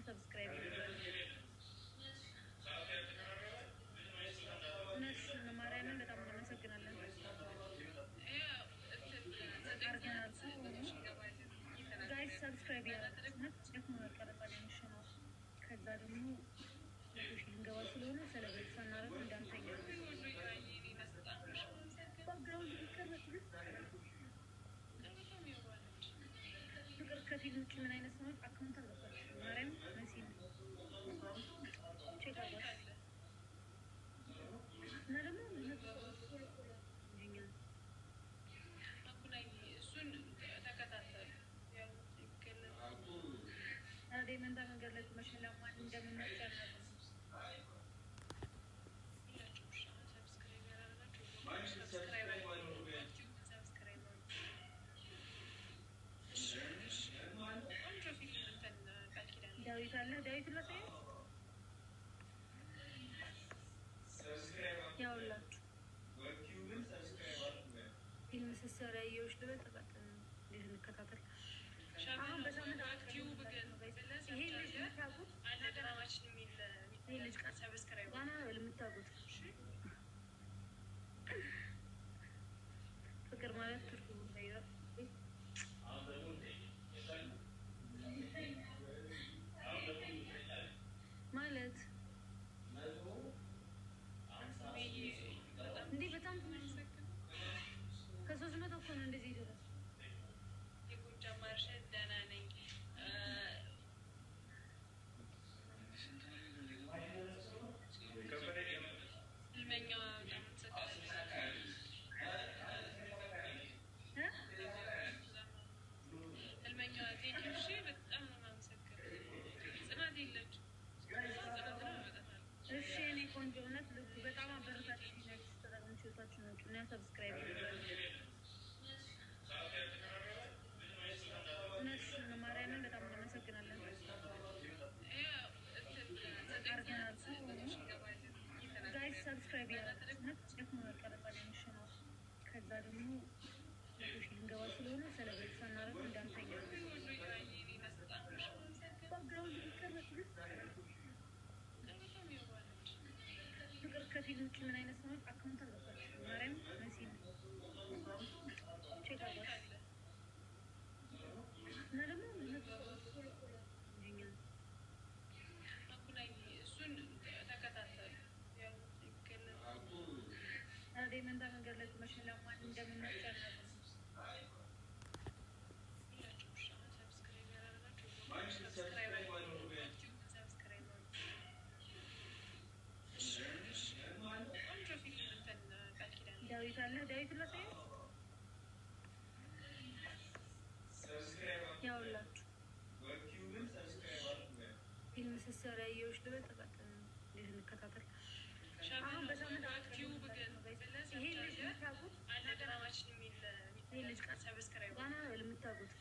ሰብስክራይብ ማርያምን በጣም እናመሰግናለን። ጋይስ ሰብስክራይብ ያደርጉ ነው። ከዛ ደግሞ ልንገባ ስለሆነ ሰለብሬት ሳናደርግ እንዳንተኛ ፍቅር ከፊል ውጭ ምን አይነት ሰዎች አካውንት አልገባችም። ማርያም መሲ ቼክ አድርጓት እና ደግሞ መንታ መንገድ ላይ መሸላማን እንደምንመርጫ ዳዊት አለ ዳዊት ለሰው ያውላችሁ ፊልም ስትሰራ ያየሁሽ ልበል ተቃጠል እንዴት እንከታተል አሁን በሳምንት አክቲቭ በገን ይሄ ልጅ የምታውቁት አላደራማችን የሚል ይሄ ልጅ ጋር ሰብስክራይብ ጋና የምታውቁት ፍቅር ማለት ትርጉሙ ታይራል ማለት እንዴ በጣም ከሶስት መቶ እኮ ነው እንደዚህ ይደረስ የጎጃ ማርሽ ደህና ነኝ ልመኛዋ በጣም ልመኛዋ ቴንኪ በጣም ነው የማመሰግነው ጽናት የለችም እሺ እኔ ቆንጆ እውነት ልብ በጣም አበረታች ነች ተጠቅመሽ ወጣችሁ ነው እና ሰብስክራይብ እነሱ ማርያምን በጣም እናመሰግናለን። ጋይስ ሰብስክራይብ ያደርጉ ነው። ከዛ ደግሞ ልንገባ ስለሆነ ሰለብሬት ሳናደርግ እንዳንተኛ ፍቅር ከፊል ውጭ ምን አይነት ሰዎች አካውንት አልገባችም። ማርያም መሲ ቼክ አድርጓት እና ደግሞ መንታ መንገድ ላይ መሸላማን እንደምንመርጫ ዳዊት አለ ዳዊት ለሰው ያውላችሁ ፊልም ስትሰራ ያየሁሽ ልበል ተቃጠል እንዴት እንከታተል አሁን በሳምንት አክቲቭ በገን ይሄ ልጅ የምታውቁት አላደራማችን የሚል ይሄ ልጅ ጋር ሰብስክራይብ ጋና የምታውቁት